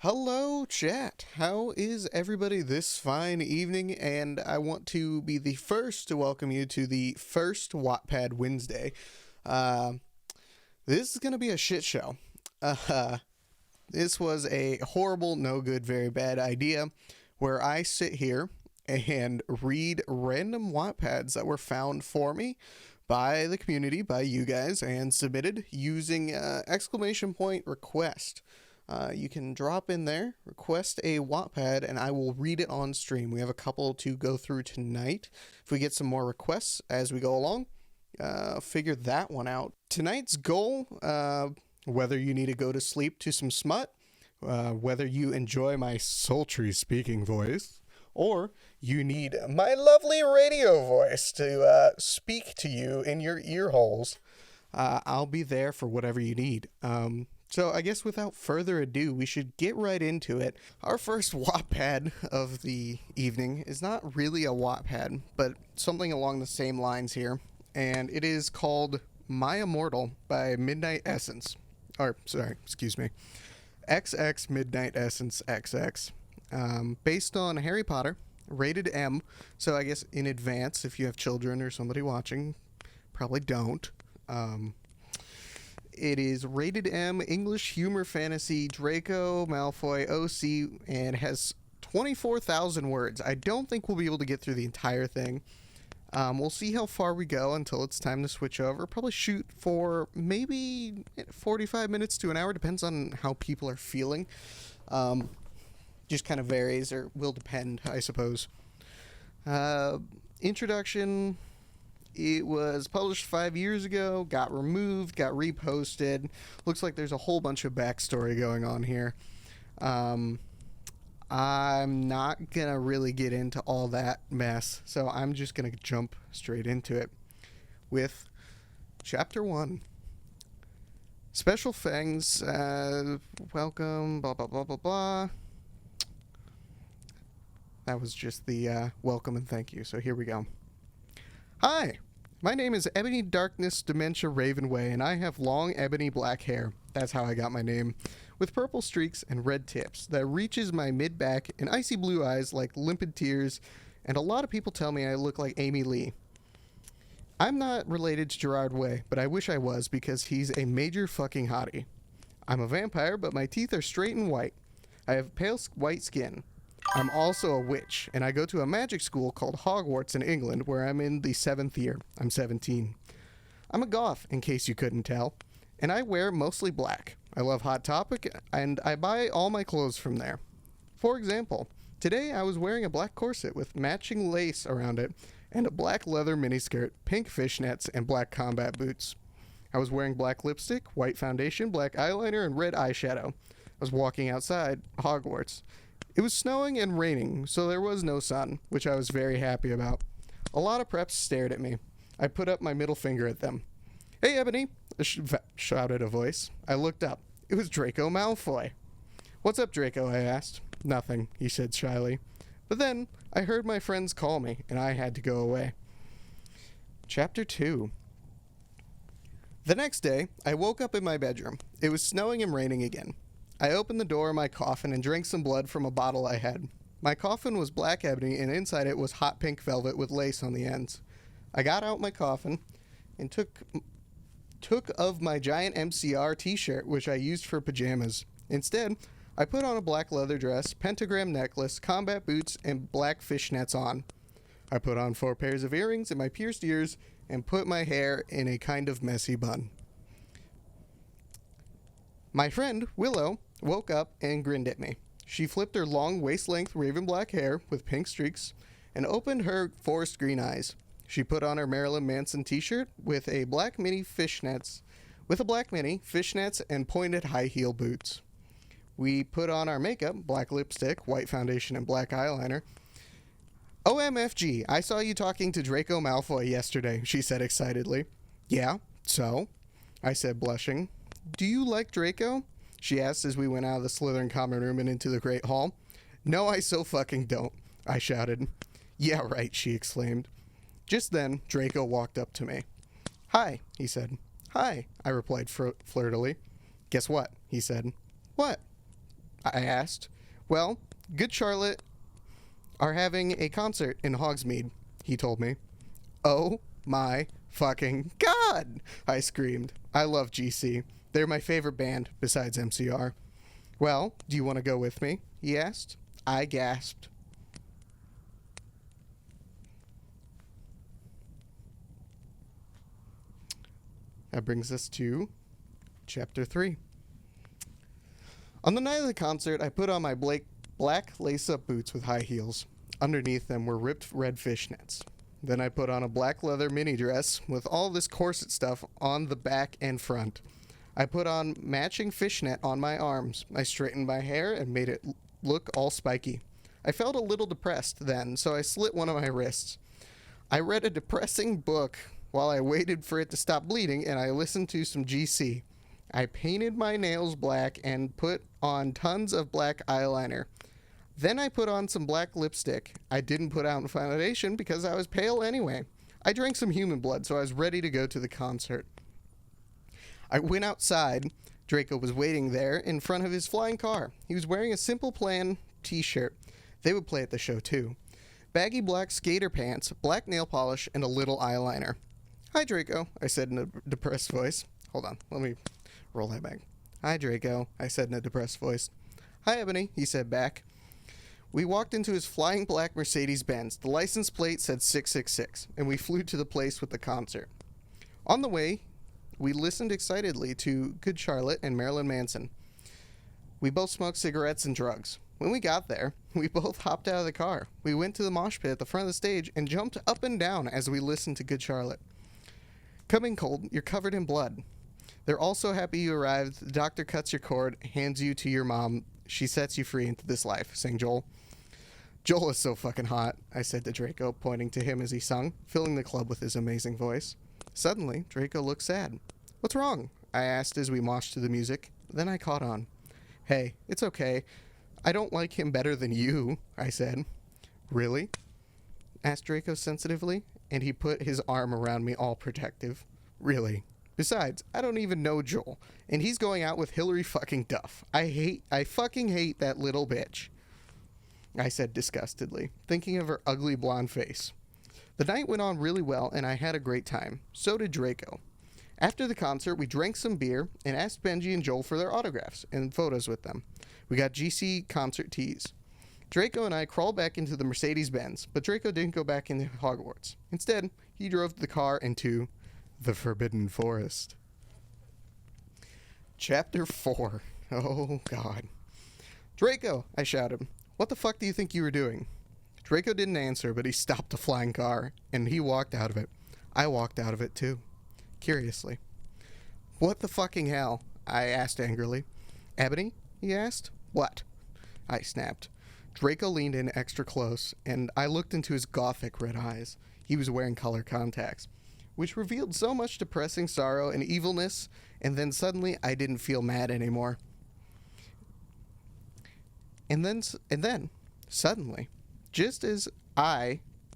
Hello, chat. How is everybody this fine evening? And I want to be the first to welcome you to the first Wattpad Wednesday. Uh, this is going to be a shit show. Uh, this was a horrible, no good, very bad idea where I sit here and read random Wattpads that were found for me by the community, by you guys, and submitted using exclamation point request. You can drop in there, request a Wattpad, and I will read it on stream. We have a couple to go through tonight. If we get some more requests as we go along, figure that one out. Tonight's goal, whether you need to go to sleep to some smut, whether you enjoy my sultry speaking voice, or you need my lovely radio voice to speak to you in your ear holes, I'll be there for whatever you need. So I guess without further ado, we should get right into it. Our first Wattpad of the evening is not really a Wattpad, but something along the same lines here. And it is called My Immortal by Midnight Essence. XX Midnight Essence XX. Based on Harry Potter, rated M. So I guess in advance, if you have children or somebody watching, probably don't. It is rated M, English humor fantasy, Draco Malfoy OC, and has 24,000 words. I don't think we'll be able to get through the entire thing. We'll see how far we go until it's time to switch over. Probably shoot for maybe 45 minutes to an hour, depends on how people are feeling. Just kind of varies, or will depend, I suppose. Introduction. It was published 5 years ago, got removed, got reposted. Looks like there's a whole bunch of backstory going on here. I'm not going to really get into all that mess, so I'm just going to jump straight into it with Chapter 1. Special Fangs, welcome, blah, blah, blah, blah, blah. That was just the welcome and thank you, so here we go. Hi, my name is Ebony Darkness Dementia Ravenway, and I have long ebony black hair. That's how I got my name. With purple streaks and red tips that reaches my mid-back and icy blue eyes like limpid tears, and a lot of people tell me I look like Amy Lee. I'm not related to Gerard Way, but I wish I was because he's a major fucking hottie. I'm a vampire, but my teeth are straight and white. I have pale white skin. I'm also a witch, and I go to a magic school called Hogwarts in England, where I'm in the 7th year. I'm 17. I'm a goth, in case you couldn't tell, and I wear mostly black. I love Hot Topic, and I buy all my clothes from there. For example, today I was wearing a black corset with matching lace around it, and a black leather miniskirt, pink fishnets, and black combat boots. I was wearing black lipstick, white foundation, black eyeliner, and red eyeshadow. I was walking outside Hogwarts. It was snowing and raining, so there was no sun, which I was very happy about. A lot of preps stared at me. I put up my middle finger at them. "Hey, Ebony," shouted a voice. I looked up. It was Draco Malfoy. "What's up, Draco?" I asked. "Nothing," he said shyly. But then I heard my friends call me, and I had to go away. Chapter 2. The next day, I woke up in my bedroom. It was snowing and raining again. I opened the door of my coffin and drank some blood from a bottle I had. My coffin was black ebony, and inside it was hot pink velvet with lace on the ends. I got out my coffin and took of my giant MCR t-shirt, which I used for pajamas. Instead, I put on a black leather dress, pentagram necklace, combat boots, and black fishnets on. I put on 4 pairs of earrings and my pierced ears and put my hair in a kind of messy bun. My friend, Willow, woke up and grinned at me. She flipped her long waist-length raven black hair with pink streaks and opened her forest green eyes. She put on her Marilyn Manson t-shirt with a black mini fishnets, and pointed high heel boots. We put on our makeup, black lipstick, white foundation, and black eyeliner. "OMFG, I saw you talking to Draco Malfoy yesterday," she said excitedly. "Yeah, so?" I said, blushing. "Do you like Draco?" she asked as we went out of the Slytherin common room and into the Great Hall. "No, I so fucking don't," I shouted. "Yeah, right," she exclaimed. Just then, Draco walked up to me. "Hi," he said. "Hi," I replied flirtily. "Guess what?" he said. "What?" I asked. Well, Good Charlotte are having a concert in Hogsmeade, he told me. Oh my fucking God, I screamed. I love GC. They're my favorite band, besides MCR. Well, do you want to go with me? He asked. I gasped. That brings us to Chapter 3. On the night of the concert, I put on my black lace-up boots with high heels. Underneath them were ripped red fishnets. Then I put on a black leather mini dress with all this corset stuff on the back and front. I put on matching fishnet on my arms. I straightened my hair and made it look all spiky. I felt a little depressed then, so I slit one of my wrists. I read a depressing book while I waited for it to stop bleeding, and I listened to some GC. I painted my nails black and put on tons of black eyeliner. Then I put on some black lipstick. I didn't put on foundation because I was pale anyway. I drank some human blood, so I was ready to go to the concert. I went outside. Draco was waiting there in front of his flying car. He was wearing a Simple Plan t-shirt. They would play at the show too. Baggy black skater pants, black nail polish, and a little eyeliner. Hi, Draco, I said in a depressed voice. Hold on, let me roll that back. Hi, Draco, I said in a depressed voice. Hi, Ebony, he said back. We walked into his flying black Mercedes-Benz. The license plate said 666, and we flew to the place with the concert. On the way, we listened excitedly to Good Charlotte and Marilyn Manson. We both smoked cigarettes and drugs. When we got there, we both hopped out of the car. We went to the mosh pit at the front of the stage and jumped up and down as we listened to Good Charlotte. Coming cold, you're covered in blood. They're all so happy you arrived. The doctor cuts your cord, hands you to your mom. She sets you free into this life, sang Joel. Joel is so fucking hot, I said to Draco, pointing to him as he sung, filling the club with his amazing voice. Suddenly, Draco looked sad. What's wrong? I asked as we moshed to the music. Then I caught on. Hey, it's okay. I don't like him better than you, I said. Really? Asked Draco sensitively, and he put his arm around me all protective. Really? Besides, I don't even know Joel, and he's going out with Hillary fucking Duff. I fucking hate that little bitch, I said disgustedly, thinking of her ugly blonde face. The night went on really well, and I had a great time. So did Draco. After the concert, we drank some beer and asked Benji and Joel for their autographs and photos with them. We got GC concert tees. Draco and I crawled back into the Mercedes-Benz, but Draco didn't go back into Hogwarts. Instead, he drove the car into the Forbidden Forest. Chapter 4. Oh, God. Draco, I shouted. What the fuck do you think you were doing? Draco didn't answer, but he stopped the flying car, and he walked out of it. I walked out of it, too. Curiously. What the fucking hell? I asked angrily. Ebony? He asked. What? I snapped. Draco leaned in extra close, and I looked into his gothic red eyes. He was wearing color contacts, which revealed so much depressing sorrow and evilness, and then suddenly I didn't feel mad anymore. And then, suddenly, just as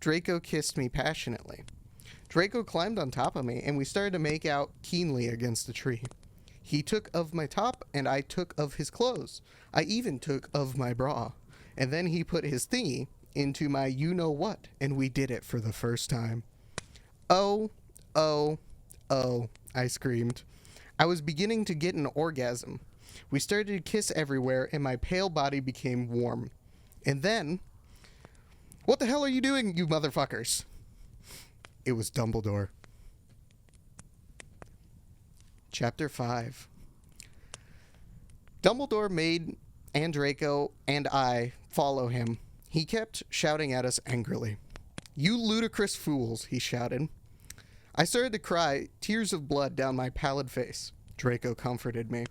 Draco kissed me passionately. Draco climbed on top of me, and we started to make out keenly against the tree. He took of my top, and I took of his clothes. I even took of my bra. And then he put his thingy into my you-know-what, and we did it for the first time. Oh, oh, oh, I screamed. I was beginning to get an orgasm. We started to kiss everywhere, and my pale body became warm. And then... What the hell are you doing, you motherfuckers? It was Dumbledore. Chapter 5. Dumbledore made Draco and I follow him. He kept shouting at us angrily. You ludicrous fools, he shouted. I started to cry, tears of blood down my pallid face. Draco comforted me.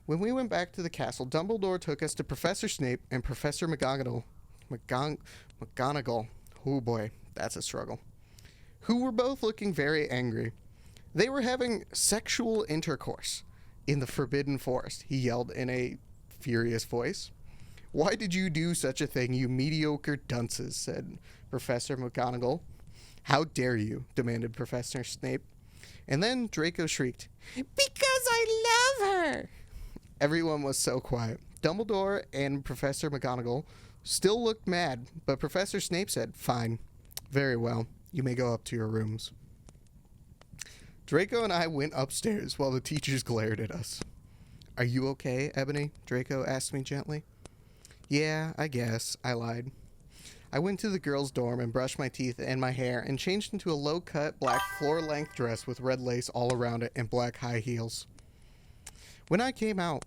When we went back to the castle, Dumbledore took us to Professor Snape and Professor McGonagall. McGonagall. Oh boy, that's a struggle. Who were both looking very angry. They were having sexual intercourse in the Forbidden Forest, he yelled in a furious voice. Why did you do such a thing, you mediocre dunces, said Professor McGonagall. How dare you, demanded Professor Snape. And then Draco shrieked, Because I love her! Everyone was so quiet. Dumbledore and Professor McGonagall still looked mad, but Professor Snape said, "Fine. Very well. You may go up to your rooms." Draco and I went upstairs while the teachers glared at us. "Are you okay, Ebony?" Draco asked me gently. "Yeah, I guess," I lied. I went to the girls' dorm and brushed my teeth and my hair and changed into a low-cut black floor-length dress with red lace all around it and black high heels. When I came out,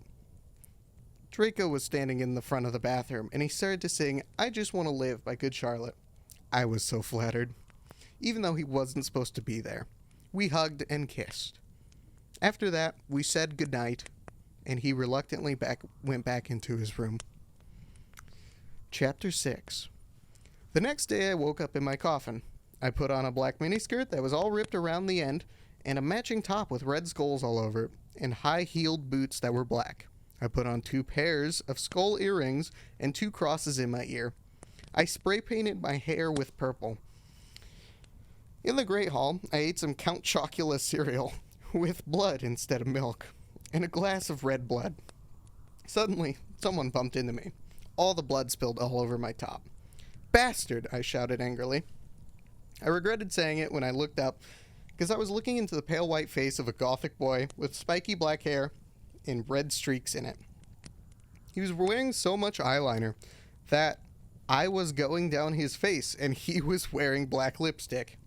Draco was standing in the front of the bathroom and he started to sing "I Just Want to Live" by Good Charlotte. I was so flattered, even though he wasn't supposed to be there. We hugged and kissed. After that, we said goodnight, and he reluctantly went back into his room. Chapter 6. The next day I woke up in my coffin. I put on a black miniskirt that was all ripped around the end, and a matching top with red skulls all over it, and high-heeled boots that were black. I put on 2 pairs of skull earrings and 2 crosses in my ear. I spray-painted my hair with purple. In the Great Hall, I ate some Count Chocula cereal with blood instead of milk, and a glass of red blood. Suddenly, someone bumped into me. All the blood spilled all over my top. "Bastard!" I shouted angrily. I regretted saying it when I looked up, because I was looking into the pale white face of a gothic boy with spiky black hair and red streaks in it. He was wearing so much eyeliner that I was going down his face, and he was wearing black lipstick.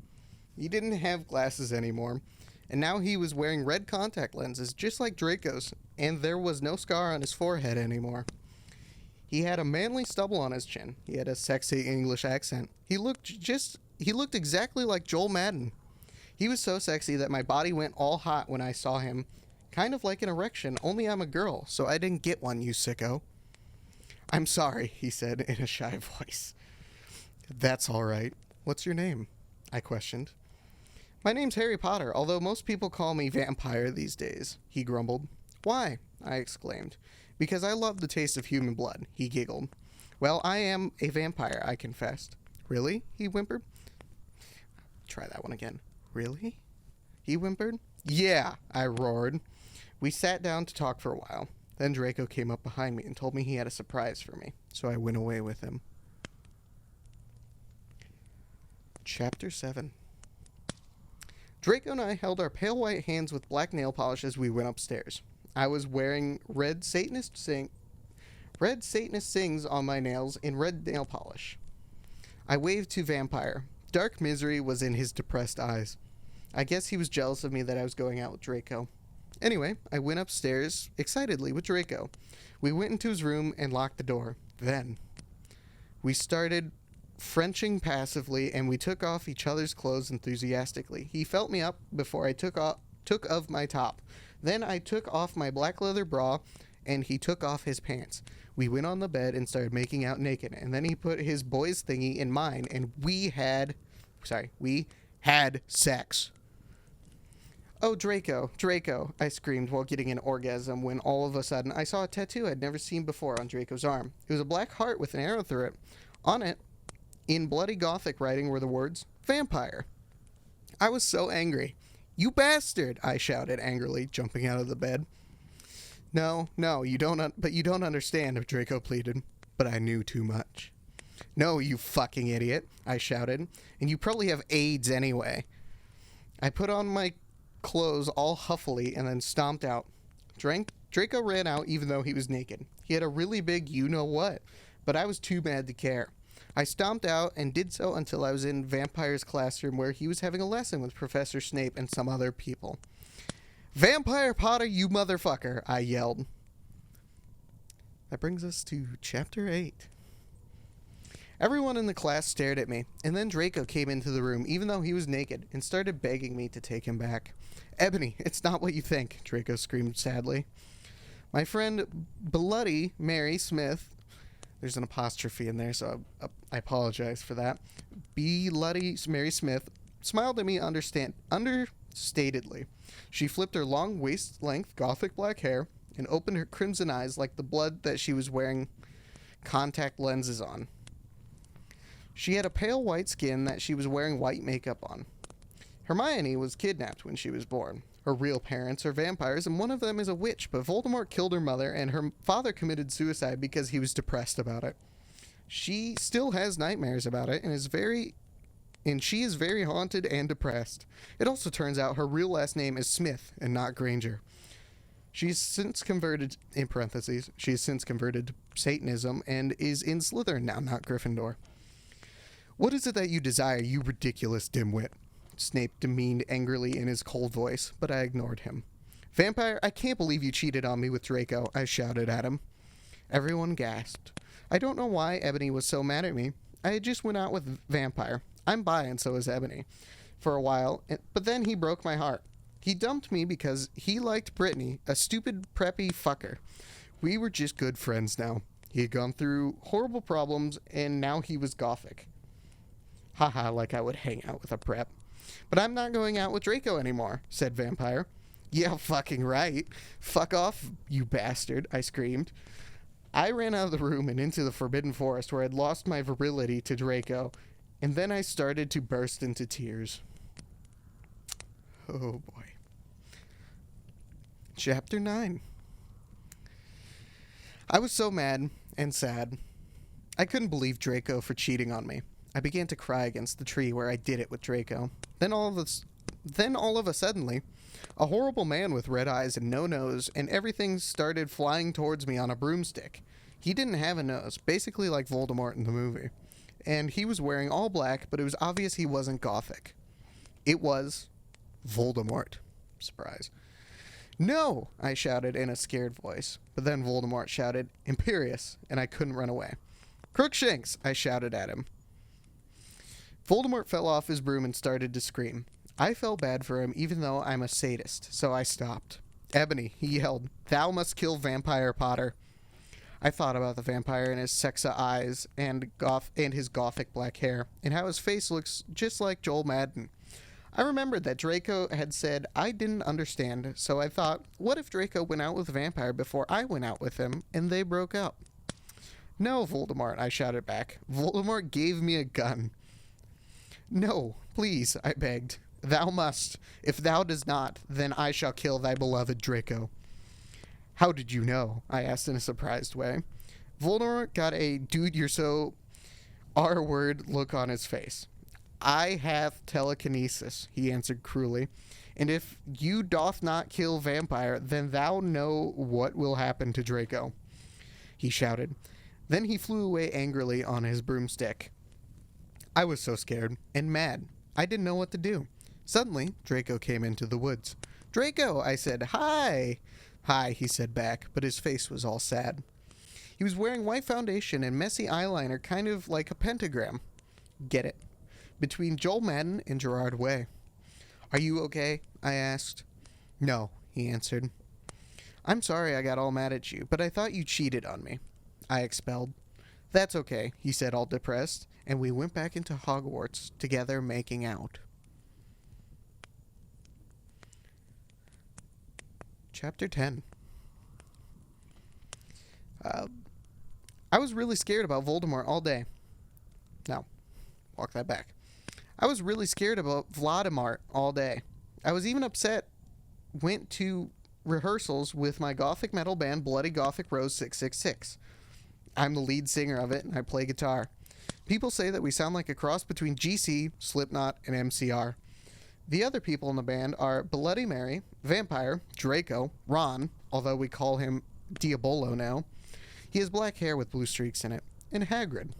He didn't have glasses anymore, and now he was wearing red contact lenses just like Draco's, and there was no scar on his forehead anymore. He had a manly stubble on his chin. He had a sexy English accent. He looked exactly like Joel Madden. He was so sexy that my body went all hot when I saw him. Kind of like an erection, only I'm a girl, so I didn't get one, you sicko. "I'm sorry," he said in a shy voice. "That's all right. What's your name?" I questioned. "My name's Harry Potter, although most people call me Vampire these days," he grumbled. "Why?" I exclaimed. "Because I love the taste of human blood," he giggled. "Well, I am a vampire," I confessed. "Really?" he whimpered. Try that one again. "Really?" he whimpered. "Yeah," I roared. We sat down to talk for a while. Then Draco came up behind me and told me he had a surprise for me, so I went away with him. Chapter 7. Draco and I held our pale white hands with black nail polish as we went upstairs. I was wearing red Satanist sings on my nails in red nail polish. I waved to Vampire. Dark misery was in his depressed eyes. I guess he was jealous of me that I was going out with Draco. Anyway, I went upstairs excitedly with Draco. We went into his room and locked the door. Then we started Frenching passively, and we took off each other's clothes enthusiastically. He felt me up before I took off my top. Then I took off my black leather bra, and he took off his pants. We went on the bed and started making out naked, and then he put his boy's thingy in mine, and we had sex. "Oh, Draco, Draco," I screamed while getting an orgasm when all of a sudden I saw a tattoo I'd never seen before on Draco's arm. It was a black heart with an arrow through it. On it, in bloody Gothic writing, were the words, "Vampire." I was so angry. "You bastard," I shouted angrily, jumping out of the bed. No, you don't understand," Draco pleaded, but I knew too much. "No, you fucking idiot," I shouted, "and you probably have AIDS anyway." I put on my clothes all huffily and then stomped out. Draco ran out even though he was naked. He had a really big you-know-what, but I was too mad to care. I stomped out and did so until I was in Vampire's classroom where he was having a lesson with Professor Snape and some other people. "Vampire Potter, you motherfucker," I yelled. That brings us to Chapter 8. Everyone in the class stared at me, and then Draco came into the room even though he was naked and started begging me to take him back. "Ebony, it's not what you think," Draco screamed sadly. My friend Bloody Mary Smith, there's an apostrophe in there, so I apologize for that. Bloody Mary Smith smiled at me understatedly. She flipped her long waist-length Gothic black hair and opened her crimson eyes like the blood that she was wearing contact lenses on. She had a pale white skin that she was wearing white makeup on. Hermione was kidnapped when she was born. Her real parents are vampires, and one of them is a witch, but Voldemort killed her mother, and her father committed suicide because he was depressed about it. She still has nightmares about it, and she is very haunted and depressed. It also turns out her real last name is Smith and not Granger. She's since converted, in parentheses, she's since converted to Satanism and is in Slytherin now, not Gryffindor. What is it that you desire, you ridiculous dimwit? Snape demeaned angrily in his cold voice, but I ignored him. Vampire, I can't believe you cheated on me with Draco, I shouted at him. Everyone gasped. I don't know why Ebony was so mad at me. I had just went out with Vampire. I'm bi and so is Ebony. For a while, but then he broke my heart. He dumped me because he liked Brittany, a stupid preppy fucker. We were just good friends now. He had gone through horrible problems, and now he was gothic. Haha, like I would hang out with a prep. But I'm not going out with Draco anymore, said Vampire. Yeah, fucking right. Fuck off, you bastard, I screamed. I ran out of the room and into the Forbidden Forest where I'd lost my virility to Draco, and then I started to burst into tears. Oh boy. Chapter 9. I was so mad and sad. I couldn't believe Draco for cheating on me. I began to cry against the tree where I did it with Draco. Then all of a suddenly, a horrible man with red eyes and no nose, and everything started flying towards me on a broomstick. He didn't have a nose, basically like Voldemort in the movie. And he was wearing all black, but it was obvious he wasn't gothic. It was Voldemort. Surprise. No, I shouted in a scared voice. But then Voldemort shouted, Imperious, and I couldn't run away. Crookshanks, I shouted at him. Voldemort fell off his broom and started to scream. I felt bad for him, even though I'm a sadist, so I stopped. Ebony, he yelled, thou must kill Vampire Potter. I thought about the vampire and his sexa eyes and his gothic black hair, and how his face looks just like Joel Madden. I remembered that Draco had said I didn't understand, so I thought, what if Draco went out with Vampire before I went out with him, and they broke up? No, Voldemort, I shouted back. Voldemort gave me a gun. No, please, I begged. Thou must. If thou does not, then I shall kill thy beloved Draco. How did you know? I asked in a surprised way. Voldemort got a dude you're so R-word look on his face. I have telekinesis, he answered cruelly, and if you doth not kill Vampire, then thou know what will happen to Draco. He shouted. Then he flew away angrily on his broomstick. I was so scared and mad. I didn't know what to do. Suddenly, Draco came into the woods. Draco, I said, hi. Hi, he said back, but his face was all sad. He was wearing white foundation and messy eyeliner, kind of like a pentagram. Get it? Between Joel Madden and Gerard Way. Are you okay? I asked. No, he answered. I'm sorry I got all mad at you, but I thought you cheated on me. I expelled. That's okay, he said all depressed, and we went back into Hogwarts together making out. Chapter 10. I was really scared about Voldemort all day. Now, walk that back. I was really scared about Voldemort all day. I was even upset. Went to rehearsals with my gothic metal band Bloody Gothic Rose 666. I'm the lead singer of it, and I play guitar. People say that we sound like a cross between GC, Slipknot, and MCR. The other people in the band are Bloody Mary, Vampire, Draco, Ron, although we call him Diabolo now. He has black hair with blue streaks in it, and Hagrid.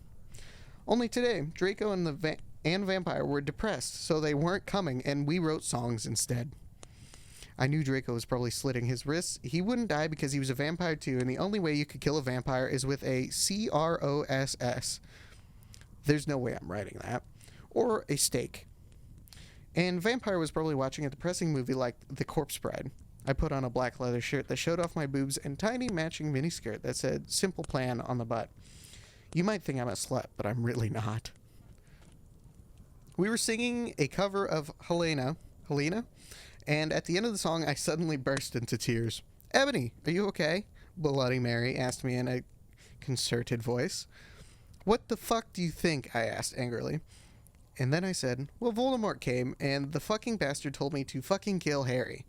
Only today, Draco and Vampire were depressed, so they weren't coming, and we wrote songs instead. I knew Draco was probably slitting his wrists. He wouldn't die because he was a vampire too, and the only way you could kill a vampire is with a CROSS. There's no way I'm writing that. Or a stake. And Vampire was probably watching a depressing movie like The Corpse Bride. I put on a black leather shirt that showed off my boobs and tiny matching miniskirt that said Simple Plan on the butt. You might think I'm a slut, but I'm really not. We were singing a cover of Helena, and at the end of the song, I suddenly burst into tears. Ebony, are you okay? Bloody Mary asked me in a concerted voice. What the fuck do you think? I asked angrily. And then I said, well, Voldemort came, and the fucking bastard told me to fucking kill Harry.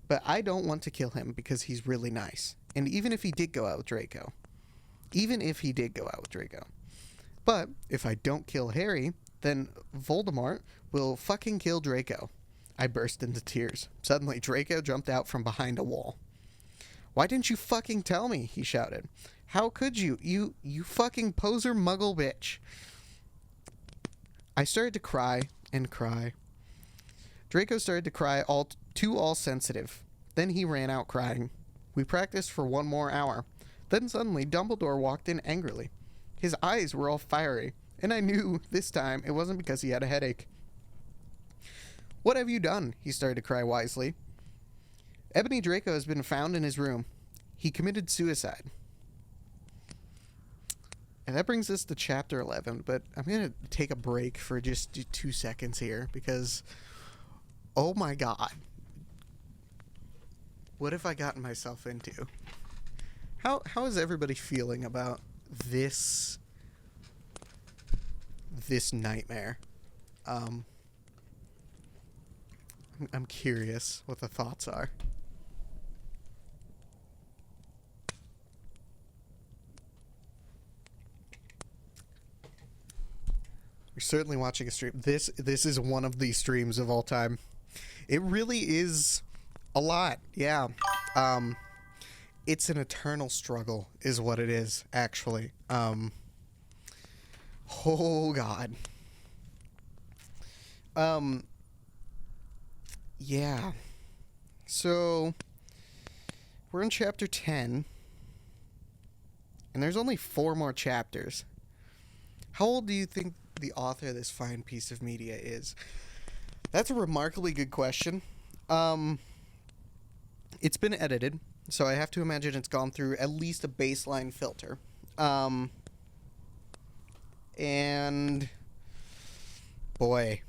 But I don't want to kill him because he's really nice. And even if he did go out with Draco. But if I don't kill Harry, then Voldemort will fucking kill Draco. I burst into tears. Suddenly, Draco jumped out from behind a wall. Why didn't you fucking tell me? He shouted. How could you? You fucking poser muggle bitch. I started to cry and cry. Draco started to cry all sensitive. Then he ran out crying. We practiced for 1 more hour. Then suddenly Dumbledore walked in angrily. His eyes were all fiery, and I knew this time it wasn't because he had a headache. What have you done? He started to cry wisely. Ebony Draco has been found in his room. He committed suicide. And that brings us to chapter 11, but I'm going to take a break for just 2 seconds here because, oh my god, what have I gotten myself into? How is everybody feeling about this nightmare? I'm curious what the thoughts are. You're certainly watching a stream. This is one of the streams of all time. It really is a lot. Yeah. It's an eternal struggle is what it is, actually. Oh god. Yeah. So we're in chapter 10. And there's only 4 more chapters. How old do you think the author of this fine piece of media is? That's a remarkably good question. It's been edited, so I have to imagine it's gone through at least a baseline filter. And boy,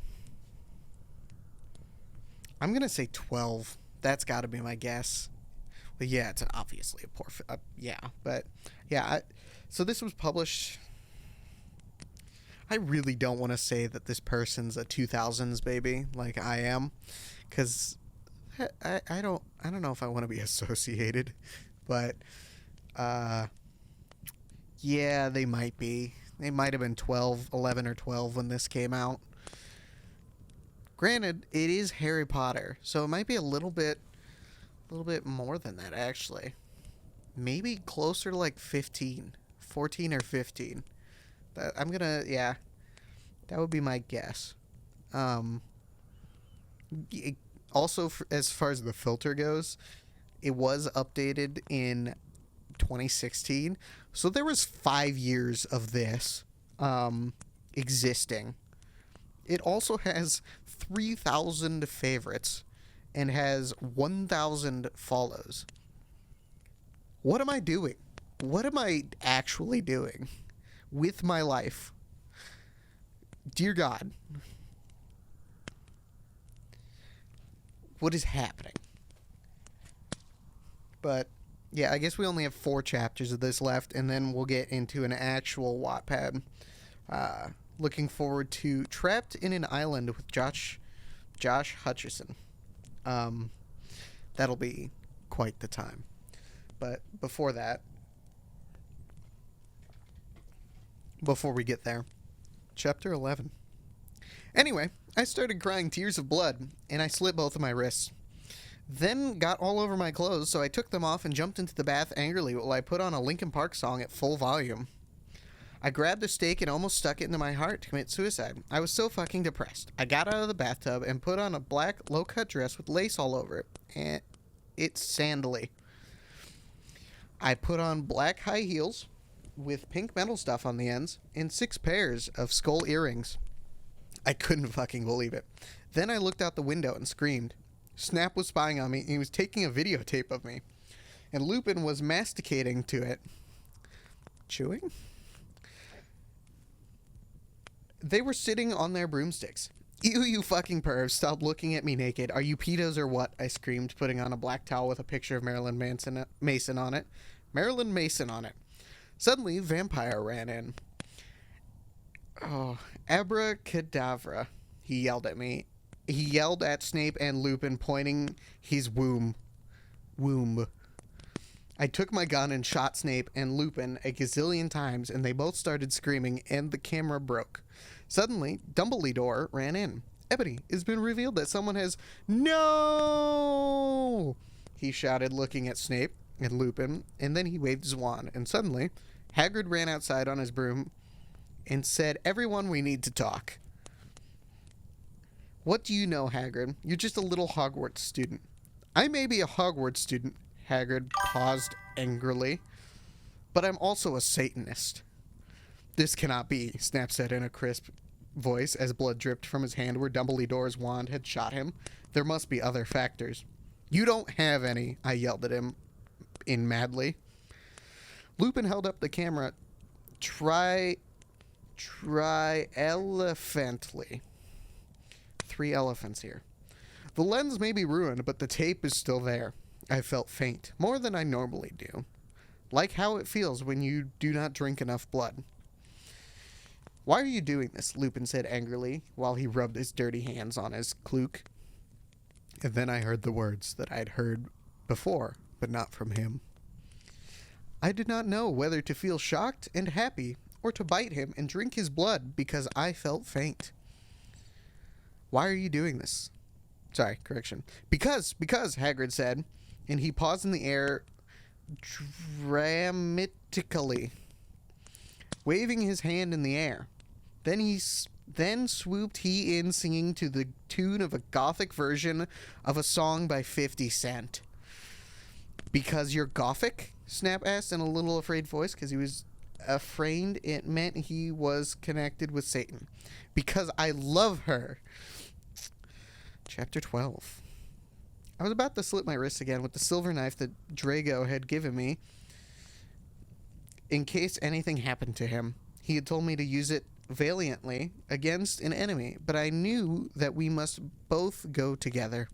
I'm gonna say 12. That's got to be my guess. Well, yeah, it's obviously a poor. Yeah, but yeah. So this was published. I really don't want to say that this person's a 2000s baby like I am, because I don't know if I want to be associated, but yeah, they might be. They might have been 11 or 12 when this came out. Granted, it is Harry Potter, so it might be a little bit more than that actually. Maybe closer to like 14 or 15. That would be my guess. Also, as far as the filter goes, it was updated in 2016, so there was 5 years of this existing. It also has 3,000 favorites and has 1,000 follows. What am I doing? What am I actually doing with my life? Dear God. What is happening? But, yeah, I guess we only have 4 chapters of this left, and then we'll get into an actual Wattpad. Looking forward to Trapped in an Island with Josh Hutcherson. That'll be quite the time. But before that, before we get there, chapter 11. Anyway, I started crying tears of blood, and I slit both of my wrists. Then got all over my clothes, so I took them off and jumped into the bath angrily while I put on a Linkin Park song at full volume. I grabbed a stake and almost stuck it into my heart to commit suicide. I was so fucking depressed. I got out of the bathtub and put on a black low-cut dress with lace all over it, and it's sandally. I put on black high heels with pink metal stuff on the ends and 6 pairs of skull earrings. I couldn't fucking believe it. Then I looked out the window and screamed. Snap was spying on me, and he was taking a videotape of me. And Lupin was masticating to it. Chewing? They were sitting on their broomsticks. Ew, you fucking pervs. Stop looking at me naked. Are you pedos or what? I screamed, putting on a black towel with a picture of Marilyn Mason on it. Marilyn Mason on it. Suddenly, Vampire ran in. Oh, abracadabra, he yelled at me. He yelled at Snape and Lupin, pointing his womb womb. I took my gun and shot Snape and Lupin a gazillion times, and they both started screaming, and the camera broke. Suddenly, Dumbledore ran in. Ebony, it's been revealed that someone has... No! He shouted, looking at Snape and Lupin, and then he waved his wand, and suddenly, Hagrid ran outside on his broom and said, "Everyone, we need to talk." What do you know, Hagrid? You're just a little Hogwarts student. I may be a Hogwarts student, Hagrid paused angrily, but I'm also a Satanist. This cannot be, Snap said in a crisp voice as blood dripped from his hand where Dumbledore's wand had shot him. There must be other factors. You don't have any, I yelled at him in madly. Lupin held up the camera elephantly. 3 elephants here. The lens may be ruined, but the tape is still there. I felt faint, more than I normally do. Like how it feels when you do not drink enough blood. Why are you doing this? Lupin said angrily, while he rubbed his dirty hands on his cloak. And then I heard the words that I'd heard before, but not from him. I did not know whether to feel shocked and happy, or to bite him and drink his blood because I felt faint. Why are you doing this? Sorry, correction. Because, Hagrid said, and he paused in the air dramatically, waving his hand in the air. Then swooped he in, singing to the tune of a gothic version of a song by 50 Cent. Because you're gothic? Snap asked in a little afraid voice, because he was afraid it meant he was connected with Satan. Because I love her. Chapter 12. I was about to slit my wrist again with the silver knife that Drago had given me in case anything happened to him. He had told me to use it valiantly against an enemy, but I knew that we must both go together.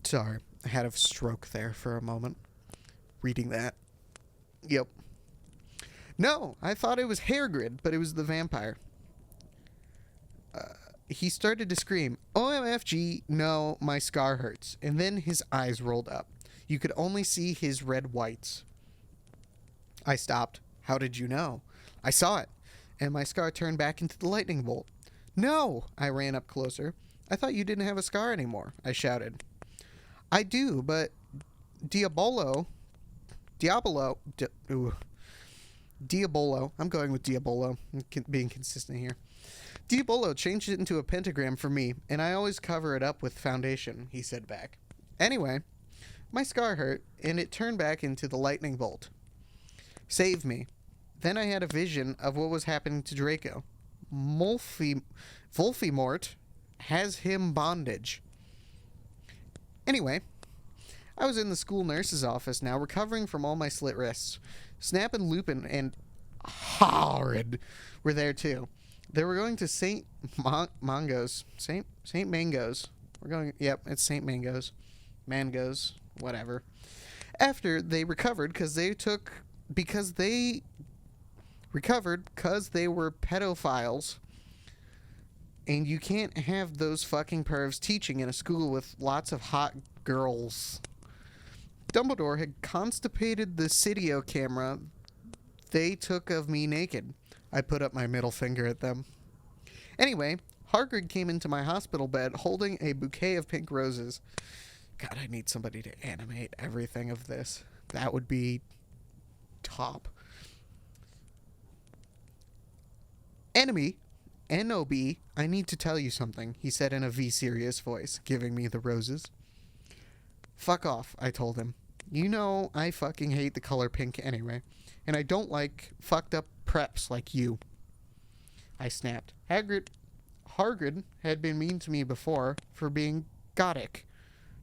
Sorry, I had a stroke there for a moment. Reading that. Yep. No, I thought it was Hagrid, but it was the vampire. He started to scream, "OMFG, no, my scar hurts." And then his eyes rolled up. You could only see his red whites. I stopped. How did you know? I saw it, and my scar turned back into the lightning bolt. No! I ran up closer. I thought you didn't have a scar anymore, I shouted. I do, but Diabolo, I'm going with Diabolo, being consistent here. Diabolo changed it into a pentagram for me, and I always cover it up with foundation, he said back. Anyway, my scar hurt, and it turned back into the lightning bolt. Save me. Then I had a vision of what was happening to Draco. Voldemort has him bondage. Anyway, I was in the school nurse's office now, recovering from all my slit wrists. Snap and Lupin and Hagrid were there too. They were going to St. Mango's. St. Mango's. It's St. Mango's. Mango's, whatever. After they recovered, because they were pedophiles. And you can't have those fucking pervs teaching in a school with lots of hot girls. Dumbledore had constipated the Cydio camera they took of me naked. I put up my middle finger at them. Anyway, Hagrid came into my hospital bed holding a bouquet of pink roses. God, I need somebody to animate everything of this. That would be top. Enemy, N-O-B, I need to tell you something, he said in a V-serious voice, giving me the roses. Fuck off, I told him. You know I fucking hate the color pink anyway, and I don't like fucked up preps like you. I snapped. Hagrid had been mean to me before for being gothic.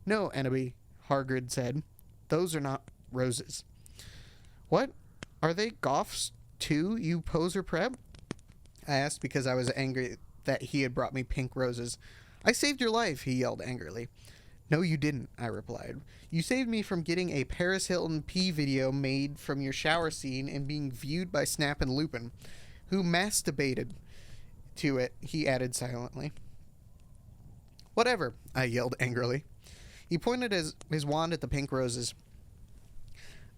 No, enemy, Hagrid said. Those are not roses. What? Are they goths too, you poser prep? I asked because I was angry that he had brought me pink roses. I saved your life, he yelled angrily. No, you didn't, I replied. You saved me from getting a Paris Hilton pee video made from your shower scene and being viewed by Snap and Lupin, who masturbated to it, he added silently. Whatever, I yelled angrily. He pointed his wand at the pink roses.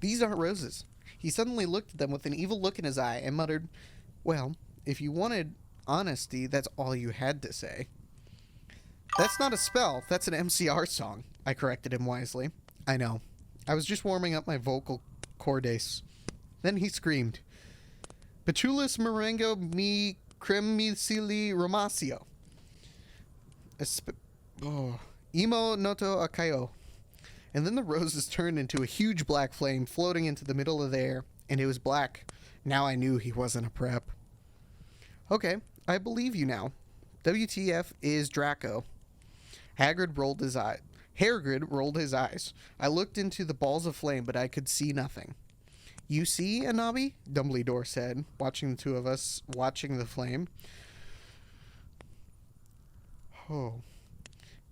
These aren't roses. He suddenly looked at them with an evil look in his eye and muttered, "Well, if you wanted honesty, that's all you had to say." "That's not a spell, that's an MCR song," I corrected him wisely. "I know. I was just warming up my vocal cordace." Then he screamed, "Petulus merengo mi cremicili romacio. Imo noto akayo." And then the roses turned into a huge black flame floating into the middle of the air, and it was black. Now I knew he wasn't a prep. "Okay, I believe you now. WTF is Draco." Hagrid rolled his eyes. I looked into the balls of flame, but I could see nothing. "You see, Anabi?" Dumbledore said, watching the two of us watching the flame. "Oh.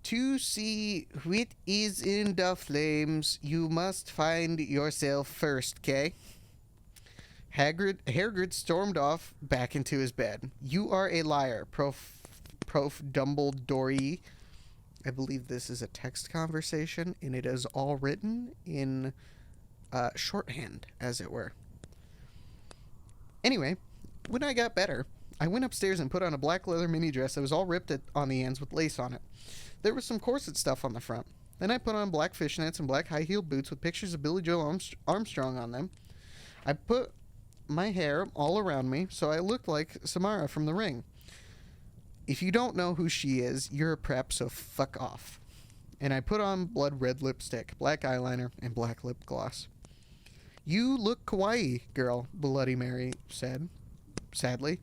To see what is in the flames, you must find yourself first, Kay." Hagrid stormed off back into his bed. "You are a liar, Prof Dumbledore." I believe this is a text conversation, and it is all written in shorthand, as it were. Anyway, when I got better, I went upstairs and put on a black leather mini dress that was all ripped on the ends with lace on it. There was some corset stuff on the front. Then I put on black fishnets and black high-heeled boots with pictures of Billy Joe Armstrong on them. I put my hair all around me so I looked like Samara from The Ring. If you don't know who she is, you're a prep, so fuck off. And I put on blood red lipstick, black eyeliner, and black lip gloss. "You look kawaii, girl," Bloody Mary said, sadly.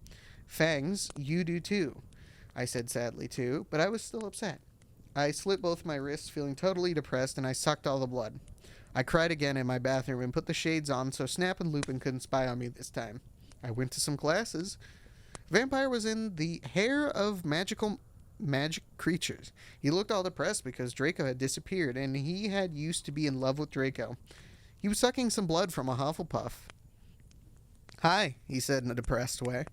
"Fangs, you do too." I said sadly too, but I was still upset. I slit both my wrists, feeling totally depressed, and I sucked all the blood. I cried again in my bathroom and put the shades on so Snap and Lupin couldn't spy on me this time. I went to some classes. Vampire was in the hair of magic creatures. He looked all depressed because Draco had disappeared, and he had used to be in love with Draco. He was sucking some blood from a Hufflepuff. "Hi," he said in a depressed way.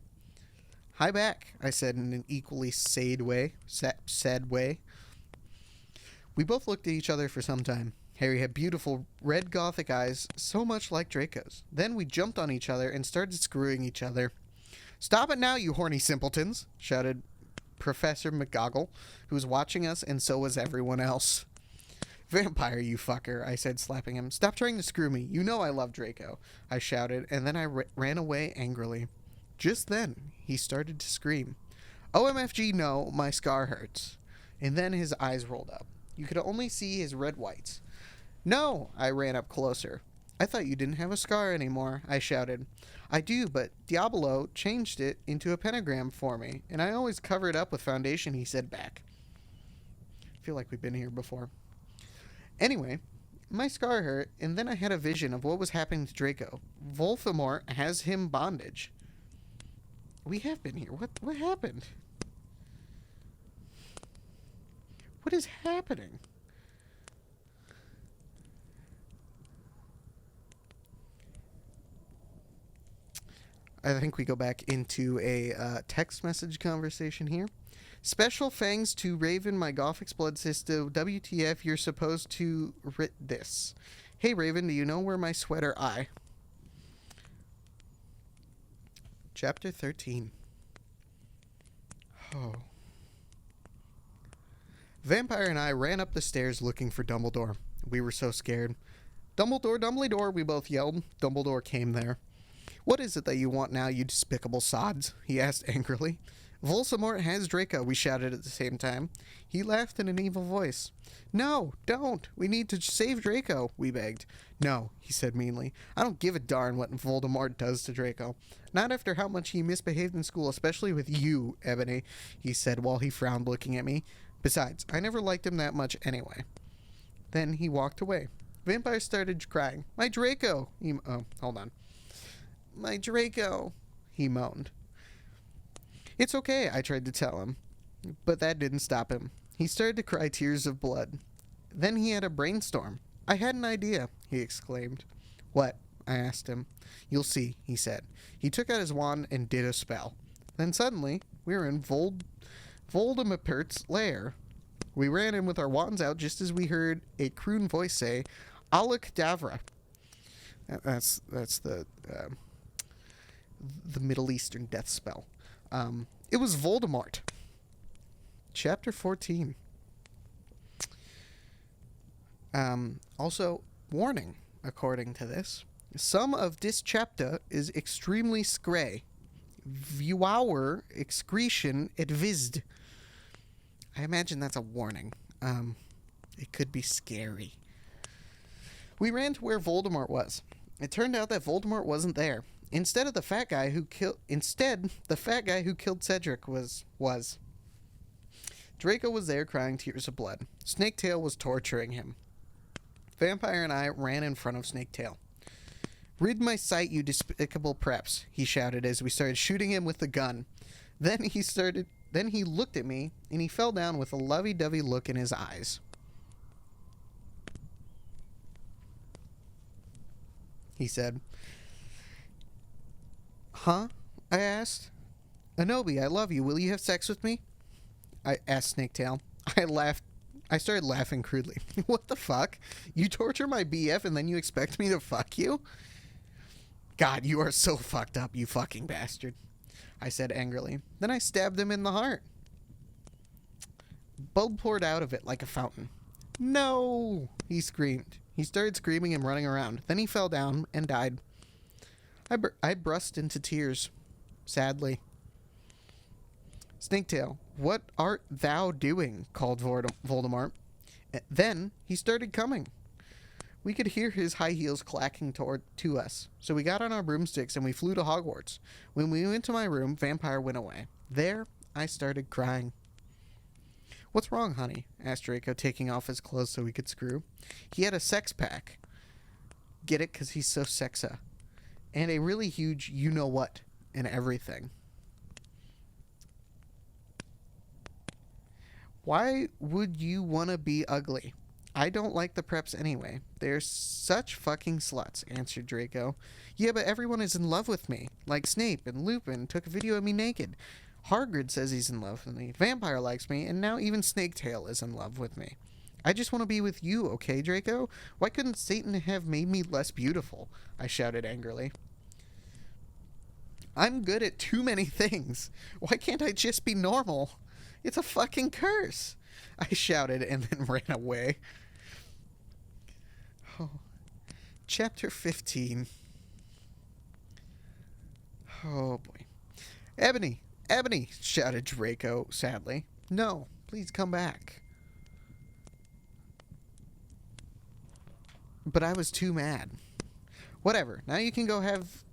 "Hi back," I said in an equally sad way. We both looked at each other for some time. Harry had beautiful red gothic eyes, so much like Draco's. Then we jumped on each other and started screwing each other. "Stop it now, you horny simpletons," shouted Professor McGoggle, who was watching us, and so was everyone else. "Vampire, you fucker," I said, slapping him. "Stop trying to screw me. You know I love Draco," I shouted, and then I ran away angrily. Just then, he started to scream. "OMFG, no, my scar hurts." And then his eyes rolled up. You could only see his red whites. "No!" I ran up closer. "I thought you didn't have a scar anymore," I shouted. "I do, but Diablo changed it into a pentagram for me, and I always cover it up with foundation," he said back. I feel like we've been here before. Anyway, my scar hurt, and then I had a vision of what was happening to Draco. Voldemort has him bondage. We have been here. What happened? What is happening? I think we go back into a text message conversation here. "Special thanks to Raven, my Gothic's blood sister. WTF, you're supposed to writ this. Hey Raven, do you know where my sweater I?" Chapter 13. Oh. Vampire and I ran up the stairs looking for Dumbledore. We were so scared. "Dumbledore, Dumbledore," we both yelled. Dumbledore came there. "What is it that you want now, you despicable sods?" he asked angrily. "Voldemort has Draco," we shouted at the same time. He laughed in an evil voice. "No, don't. We need to save Draco," we begged. "No," he said meanly. "I don't give a darn what Voldemort does to Draco. Not after how much he misbehaved in school, especially with you, Ebony," he said while he frowned looking at me. "Besides, I never liked him that much anyway." Then he walked away. Vampire started crying. "My Draco!" Hold on. "My Draco!" he moaned. "It's okay," I tried to tell him, but that didn't stop him. He started to cry tears of blood. Then he had a brainstorm. "I had an idea," he exclaimed. "What?" I asked him. "You'll see," he said. He took out his wand and did a spell. Then suddenly, we were in Voldemort's lair. We ran in with our wands out just as we heard a croon voice say, "Allah Kadavra." That's the Middle Eastern death spell. It was Voldemort. Chapter 14. Also, warning, according to this. Some of this chapter is extremely scray. Viewer excretion advised. I imagine that's a warning. It could be scary. We ran to where Voldemort was. It turned out that Voldemort wasn't there. Instead, the fat guy who killed Cedric was. Draco was there crying tears of blood. Snaketail was torturing him. Vampire and I ran in front of Snaketail. "Rid my sight, you despicable preps," he shouted as we started shooting him with the gun. Then he looked at me, and he fell down with a lovey-dovey look in his eyes. He said, "Huh?" I asked. "Anobi, I love you. Will you have sex with me?" I asked Snaketail. I laughed. I started laughing crudely. "What the fuck? You torture my BF and then you expect me to fuck you?" "God, you are so fucked up, you fucking bastard," I said angrily. Then I stabbed him in the heart. Blood poured out of it like a fountain. "No!" he screamed. He started screaming and running around. Then he fell down and died. I burst into tears, sadly. "Snaketail, what art thou doing?" called Voldemort. Then he started coming. We could hear his high heels clacking to us, so we got on our broomsticks and we flew to Hogwarts. When we went to my room, Vampire went away. There, I started crying. "What's wrong, honey?" asked Draco, taking off his clothes so we could screw. He had a sex pack. Get it? 'Cause he's so sexa. And a really huge you-know-what and everything. "Why would you want to be ugly? I don't like the preps anyway. They're such fucking sluts," answered Draco. "Yeah, but everyone is in love with me. Like Snape and Lupin took a video of me naked. Hagrid says he's in love with me. Vampire likes me, and now even Snaketail is in love with me. I just want to be with you, okay, Draco? Why couldn't Satan have made me less beautiful?" I shouted angrily. "I'm good at too many things. Why can't I just be normal? It's a fucking curse," I shouted and then ran away. Oh. Chapter 15. Oh boy. Ebony! Ebony! Shouted Draco sadly. "No, please come back." But I was too mad. "Whatever, now you can go have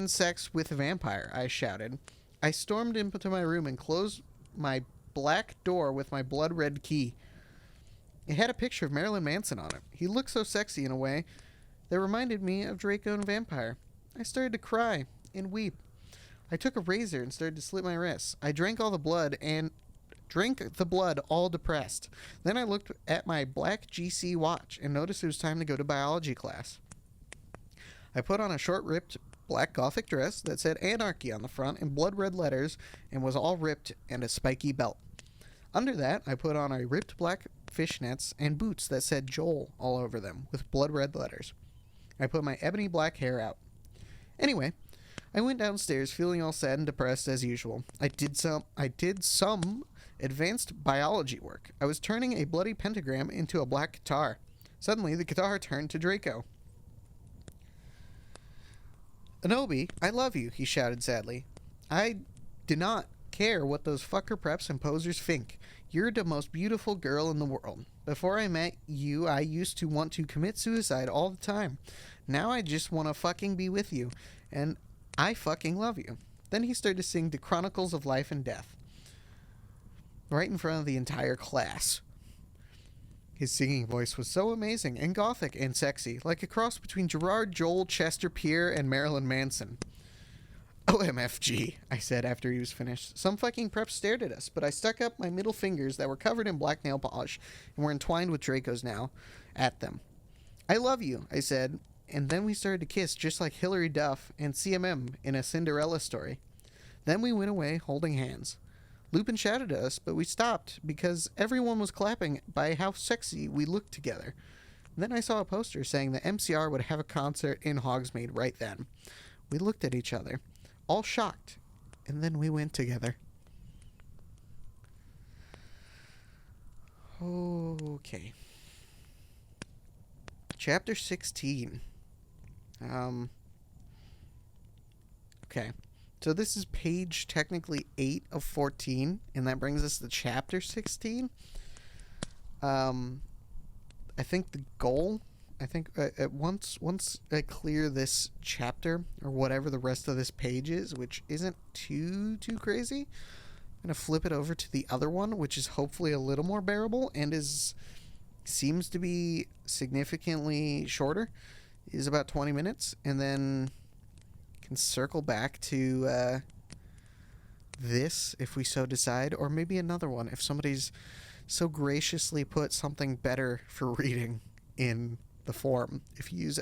sex with a vampire," I shouted. I stormed into my room and closed my black door with my blood-red key. It had a picture of Marilyn Manson on it. He looked so sexy in a way that reminded me of Draco and Vampire. I started to cry and weep. I took a razor and started to slit my wrists. I drank the blood all depressed. Then I looked at my black GC watch and noticed it was time to go to biology class. I put on a short-ripped black gothic dress that said Anarchy on the front in blood-red letters and was all ripped, and a spiky belt. Under that, I put on a ripped black fishnets and boots that said Joel all over them with blood-red letters. I put my ebony black hair out. Anyway, I went downstairs feeling all sad and depressed as usual. I did some advanced biology work. I was turning a bloody pentagram into a black guitar. Suddenly, the guitar turned to Draco. "Anobi, I love you," he shouted sadly. "I do not care what those fucker preps and posers think. You're the most beautiful girl in the world. Before I met you, I used to want to commit suicide all the time. Now I just want to fucking be with you. And I fucking love you." Then he started to sing the Chronicles of Life and Death. Right in front of the entire class. His singing voice was so amazing and gothic and sexy, like a cross between Gerard, Joel, Chester Pierre, and Marilyn Manson. "OMFG," I said after he was finished. Some fucking preps stared at us, but I stuck up my middle fingers that were covered in black nail polish and were entwined with Draco's now at them. "I love you," I said, and then we started to kiss just like Hilary Duff and CMM in a Cinderella story. Then we went away holding hands. Lupin shouted at us, but we stopped because everyone was clapping by how sexy we looked together. Then I saw a poster saying that MCR would have a concert in Hogsmeade right then. We looked at each other, all shocked, and then we went together. Okay. Chapter 16. Okay. So this is page technically 8 of 14, and that brings us to chapter 16. I think the goal, once I clear this chapter, or whatever the rest of this page is, which isn't too crazy, I'm going to flip it over to the other one, which is hopefully a little more bearable, and seems to be significantly shorter, is about 20 minutes, and then can circle back to this if we so decide, or maybe another one if somebody's so graciously put something better for reading in the form. If you use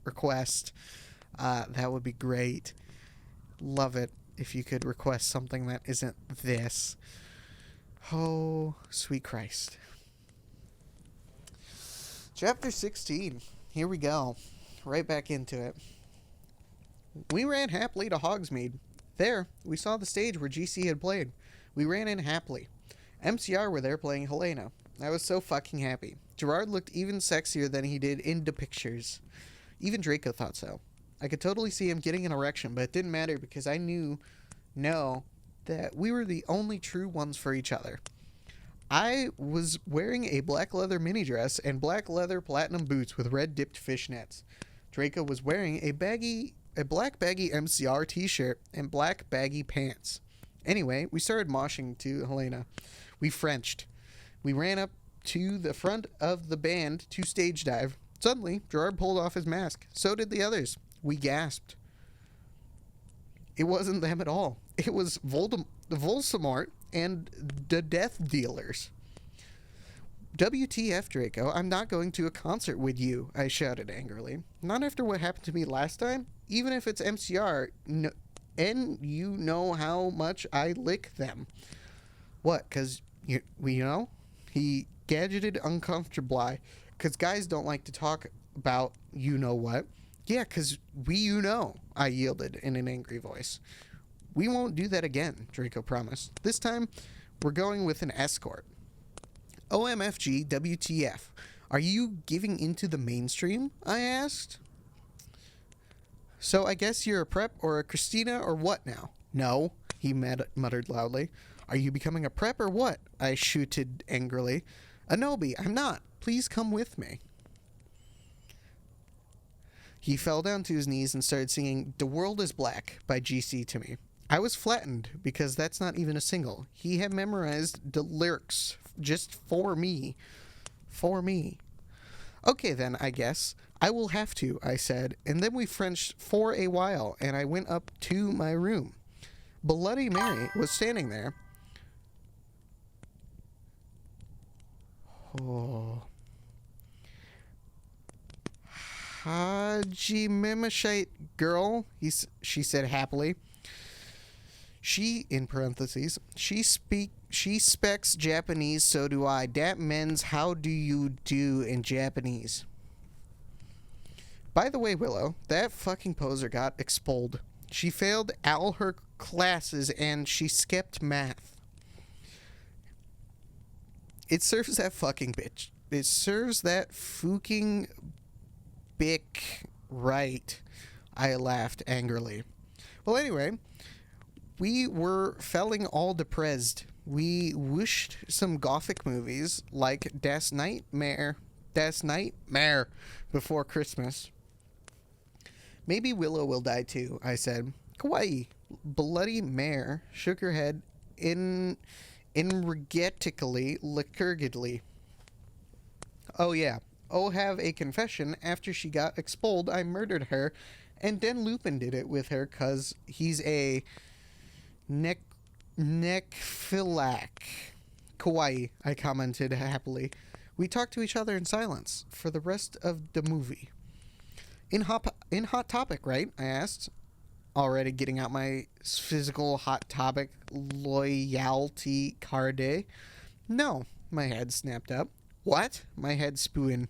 !request, that would be great. Love it if you could request something that isn't this. Oh, sweet Christ. Chapter 16. Here we go. Right back into it. We ran happily to Hogsmeade. There, we saw the stage where GC had played. We ran in happily. MCR were there playing Helena. I was so fucking happy. Gerard looked even sexier than he did in the pictures. Even Draco thought so. I could totally see him getting an erection, but it didn't matter because I know that we were the only true ones for each other. I was wearing a black leather mini dress and black leather platinum boots with red dipped fishnets. Draco was wearing a black baggy MCR t-shirt and black baggy pants. Anyway, we started moshing to Helena. We Frenched. We ran up to the front of the band to stage dive. Suddenly, Gerard pulled off his mask. So did the others. We gasped. It wasn't them at all. It was Voldemort and the Death Dealers. WTF, Draco, I'm not going to a concert with you, I shouted angrily. Not after what happened to me last time. Even if it's MCR, and you know how much I lick them. What, because, he gadgeted uncomfortably, because guys don't like to talk about you-know-what. Yeah, because I yielded in an angry voice. We won't do that again, Draco promised. This time, we're going with an escort. OMFG WTF. Are you giving into the mainstream? I asked. So I guess you're a prep or a Christina or what now? No, he muttered loudly. Are you becoming a prep or what? I shooted angrily. Anobi, I'm not. Please come with me. He fell down to his knees and started singing The World is Black by GC to me. I was flattened because that's not even a single. He had memorized the lyrics just for me. For me. Okay then, I guess. I will have to, I said, and then we Frenched for a while, and I went up to my room. Bloody Mary was standing there. Oh. Hajimemashite girl, she said happily. She, in parentheses, she speaks Japanese, so do I. Dat means how do you do in Japanese. By the way, Willow, that fucking poser got expelled. She failed all her classes and she skipped math. It serves that fucking bitch. It serves that fucking bick right. I laughed angrily. Well, anyway, we were feeling all depressed. We wished some gothic movies like Das Nightmare before Christmas. Maybe Willow will die too, I said. Kawaii. Bloody Mare shook her head energetically, liturgically. Oh yeah. Oh, have a confession. After she got expelled, I murdered her, and then Lupin did it with her, 'cause he's a necrophiliac. Kawaii, I commented happily. We talked to each other in silence for the rest of the movie. In Hot Topic, right? I asked. already getting out my physical hot topic loyalty card. No, my head snapped up. What? My head spewing.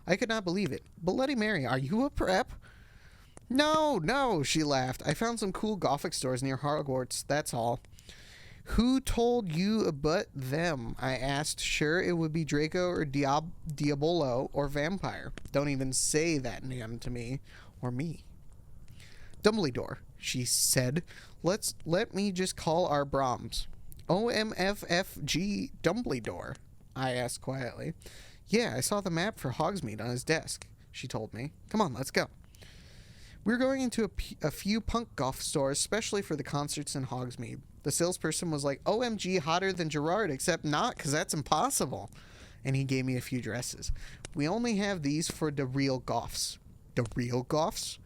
I could not believe it. Bloody Mary, are you a prep? No, she laughed. I found some cool Gothic stores near Hogwarts, that's all. Who told you about them? I asked. Sure, it would be Draco or Diabolo or Vampire. Don't even say that name to me. Or me. Dumbledore, she said. Let me just call our Brahms. OMFFG Dumbledore, I asked quietly. Yeah, I saw the map for Hogsmeade on his desk, she told me. Come on, let's go. We're going into a few punk goth stores, especially for the concerts in Hogsmeade. The salesperson was like, OMG, hotter than Gerard, except not, because that's impossible. And he gave me a few dresses. We only have these for the real goths. The real goths?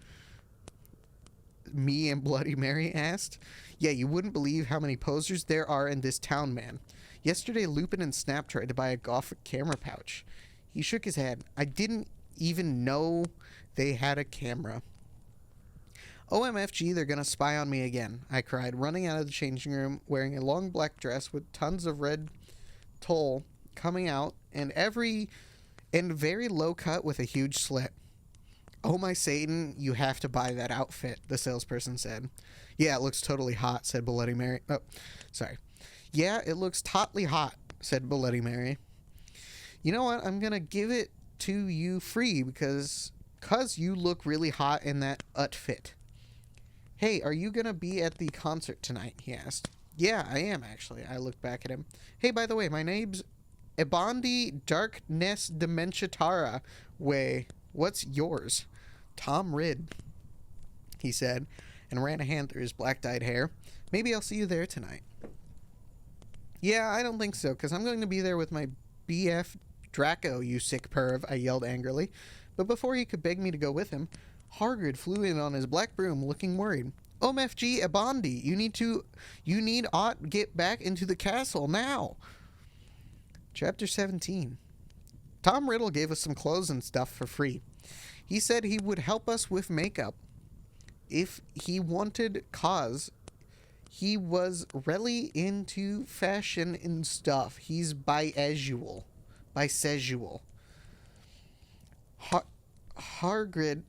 Me and Bloody Mary asked. Yeah, you wouldn't believe how many posers there are in this town, man. Yesterday, Lupin and Snap tried to buy a gothic camera pouch. He shook his head. I didn't even know they had a camera. OMFG, they're gonna spy on me again, I cried, running out of the changing room, wearing a long black dress with tons of red tulle coming out, and very low cut with a huge slit. Oh my Satan, you have to buy that outfit, the salesperson said. Yeah, it looks totally hot, said Bloody Mary. Oh, sorry. Yeah, it looks totally hot, said Bloody Mary. You know what? I'm gonna give it to you free because you look really hot in that outfit. Hey, are you gonna be at the concert tonight? He asked. Yeah, I am, actually. I looked back at him. Hey, by the way, my name's Ebandi Darkness Dementiatara. What's yours? Tom Ridd, he said, and ran a hand through his black-dyed hair. Maybe I'll see you there tonight. Yeah, I don't think so, because I'm going to be there with my BF Draco, you sick perv, I yelled angrily. But before he could beg me to go with him, Hargrid flew in on his black broom, looking worried. OMFG Ebandi, you need ought get back into the castle now. Chapter 17. Tom Riddle gave us some clothes and stuff for free. He said he would help us with makeup if he wanted, cause he was really into fashion and stuff. He's bisexual. Hargrid,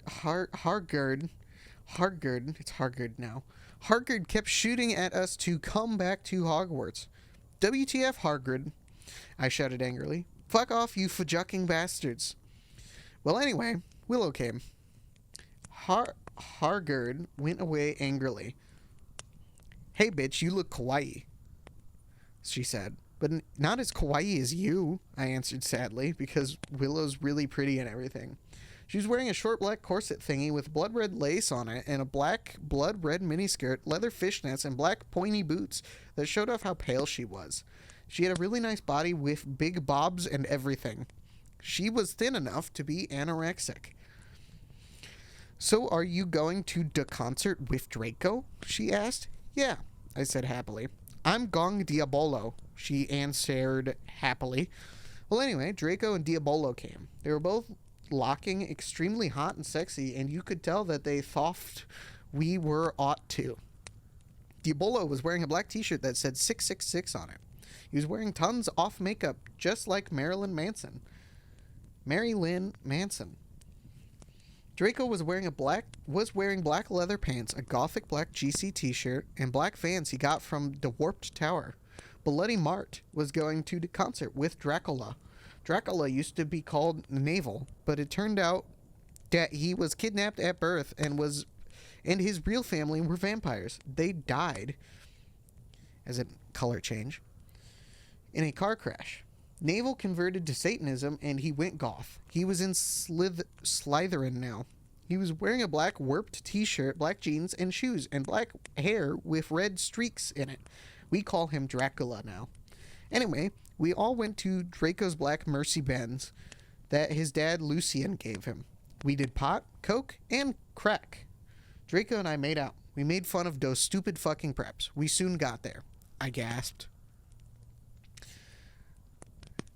it's Hargrid now. Hargrid kept shooting at us to come back to Hogwarts. WTF, Hargrid, I shouted angrily. Fuck off, you fajucking bastards. Well, anyway, Willow came. Hargrid went away angrily. Hey, bitch, you look kawaii, she said. But not as kawaii as you, I answered sadly, because Willow's really pretty and everything. She was wearing a short black corset thingy with blood red lace on it and a black blood red miniskirt, leather fishnets, and black pointy boots that showed off how pale she was. She had a really nice body with big bobs and everything. She was thin enough to be anorexic. So are you going to the concert with Draco? She asked. Yeah, I said happily. I'm Gong Diabolo, she answered happily. Well, anyway, Draco and Diabolo came. They were both locking, extremely hot and sexy, and you could tell that they thought we were ought to. Diabolo was wearing a black t-shirt that said 666 on it. He was wearing tons off makeup, just like Marilyn Manson. Draco was wearing black leather pants, a gothic black GC t-shirt, and black Vans he got from the Warped Tower. Bloody Mart was going to the concert with Dracula. Dracula used to be called Naval, but it turned out that he was kidnapped at birth and his real family were vampires. They died, as a color change, in a car crash. Naval converted to Satanism and he went goth. He was in Slytherin now. He was wearing a black warped t-shirt, black jeans and shoes, and black hair with red streaks in it. We call him Dracula now. Anyway, we all went to Draco's black Mercy Benz that his dad Lucian gave him. We did pot, coke, and crack. Draco and I made out. We made fun of those stupid fucking preps. We soon got there. I gasped.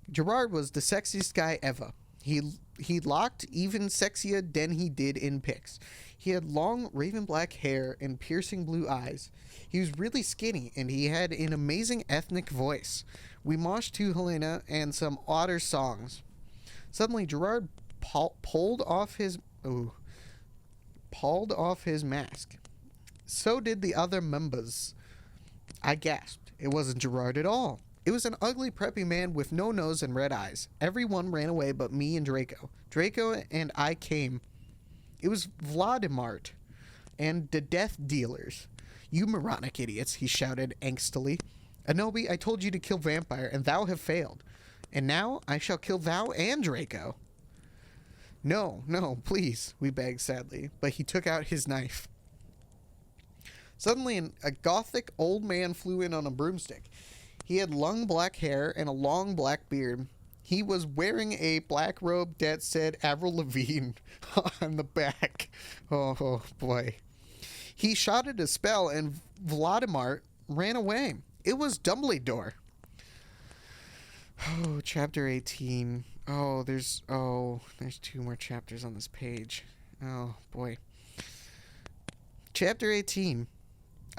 Gerard was the sexiest guy ever. He looked even sexier than he did in pics. He had long raven black hair and piercing blue eyes. He was really skinny, and he had an amazing ethnic voice. We moshed to Helena and some otter songs. Suddenly, Gerard pulled off his mask. So did the other members. I gasped. It wasn't Gerard at all. It was an ugly, preppy man with no nose and red eyes. Everyone ran away but me and Draco. Draco and I came. It was Vladimir and the death dealers. You moronic idiots, he shouted angstily. Anobi, I told you to kill Vampire, and thou have failed. And now I shall kill thou and Draco. No, please, we begged sadly, but he took out his knife. Suddenly, a gothic old man flew in on a broomstick. He had long black hair and a long black beard. He was wearing a black robe that said Avril Lavigne on the back. Oh, boy. He shouted a spell, and Vladimir ran away. It was Dumbledore. Oh, chapter 18. There's 2 more chapters on this page. Oh, boy. Chapter 18.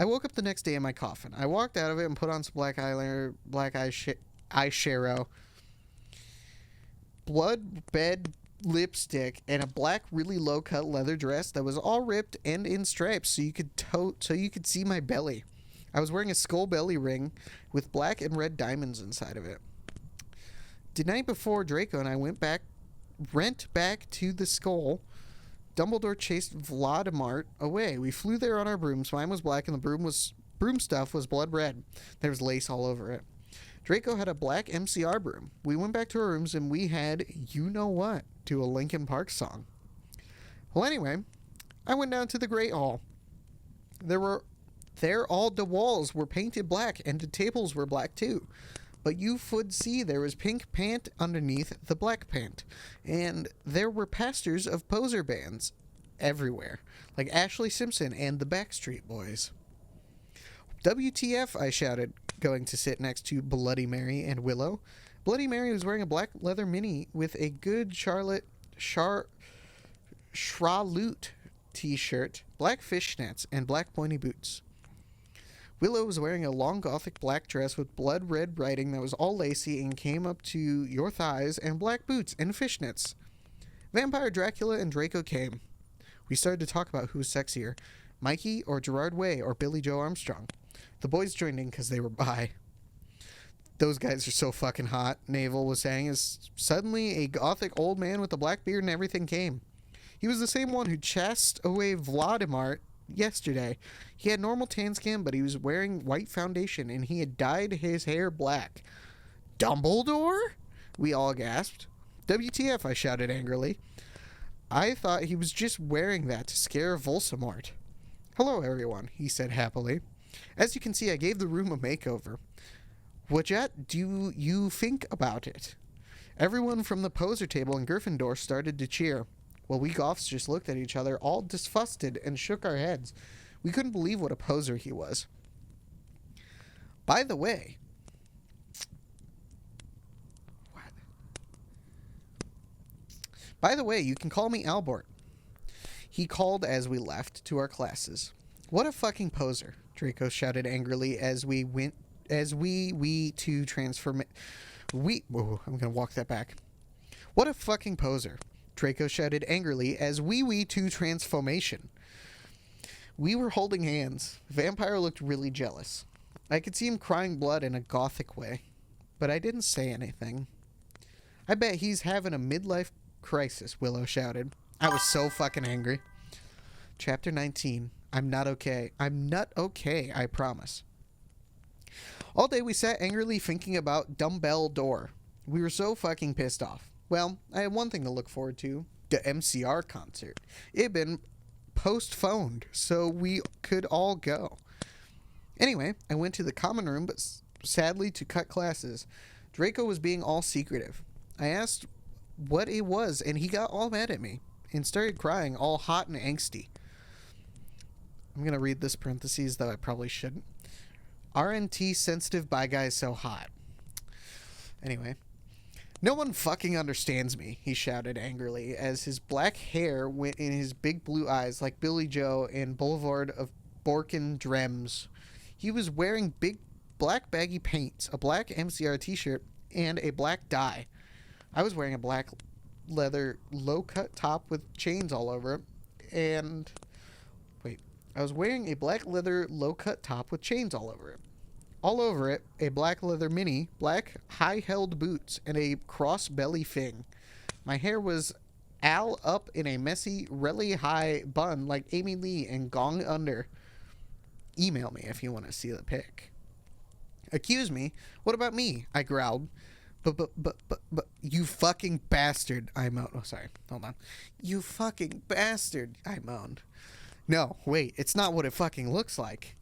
I woke up the next day in my coffin. I walked out of it and put on some black eyeliner, black eyeshadow, blood red lipstick, and a black, really low-cut leather dress that was all ripped and in stripes, so you could see my belly. I was wearing a skull belly ring with black and red diamonds inside of it. The night before, Draco and I went back to the skull. Dumbledore chased Vladimir away. We flew there on our brooms. Mine was black, and the broom stuff was blood red. There was lace all over it. Draco had a black MCR broom. We went back to our rooms, and we had you-know-what to a Linkin Park song. Well, anyway, I went down to the Great Hall. All the walls were painted black, and the tables were black too. But you would see there was pink pant underneath the black pant. And there were pastors of poser bands everywhere, like Ashley Simpson and the Backstreet Boys. WTF, I shouted, going to sit next to Bloody Mary and Willow. Bloody Mary was wearing a black leather mini with a good Charlotte Schralut t-shirt, black fishnets, and black pointy boots. Willow was wearing a long gothic black dress with blood red writing that was all lacy and came up to your thighs, and black boots and fishnets. Vampire Dracula and Draco came. We started to talk about who was sexier, Mikey or Gerard Way or Billy Joe Armstrong. The boys joined in because they were bi. Those guys are so fucking hot, Navel was saying, as suddenly a gothic old man with a black beard and everything came. He was the same one who chased away Vladimir yesterday. He had normal tan skin, but he was wearing white foundation, and he had dyed his hair black. Dumbledore? We all gasped. WTF, I shouted angrily. I thought he was just wearing that to scare Voldemort. Hello, everyone, he said happily. As you can see, I gave the room a makeover. What do you think about it? Everyone from the poser table in Gryffindor started to cheer. Well, we goths just looked at each other, all disgusted, and shook our heads. We couldn't believe what a poser he was. By the way... you can call me Albert. He called as we left to our classes. What a fucking poser, Draco shouted angrily as we to transform... I'm gonna walk that back. What a fucking poser, Draco shouted angrily as we to transformation. We were holding hands. Vampire looked really jealous. I could see him crying blood in a gothic way, but I didn't say anything. I bet he's having a midlife crisis, Willow shouted. I was so fucking angry. Chapter 19. I'm not okay. I'm not okay, I promise. All day we sat angrily thinking about Dumbledore. We were so fucking pissed off. Well, I had one thing to look forward to. The MCR concert. It had been postponed, so we could all go. Anyway, I went to the common room, but sadly to cut classes. Draco was being all secretive. I asked what it was, and he got all mad at me and started crying, all hot and angsty. I'm going to read this parentheses, though I probably shouldn't. RNT sensitive bi guy so hot. Anyway, No one fucking understands me, he shouted angrily as his black hair went in his big blue eyes like Billy Joe in Boulevard of Borken Drems. He was wearing big black baggy pants, a black MCR t-shirt, and a black dye. I was wearing a black leather low-cut top with chains all over it, and... Wait. I was wearing a black leather low-cut top with chains all over it. All over it, a black leather mini, black high-held boots, and a cross-belly thing. My hair was all up in a messy, really high bun like Amy Lee and Gong Under. Email me if you want to see the pic. Accuse me? What about me? I growled. But, you fucking bastard, I moaned. Oh, sorry. Hold on. You fucking bastard, I moaned. No, wait, it's not what it fucking looks like.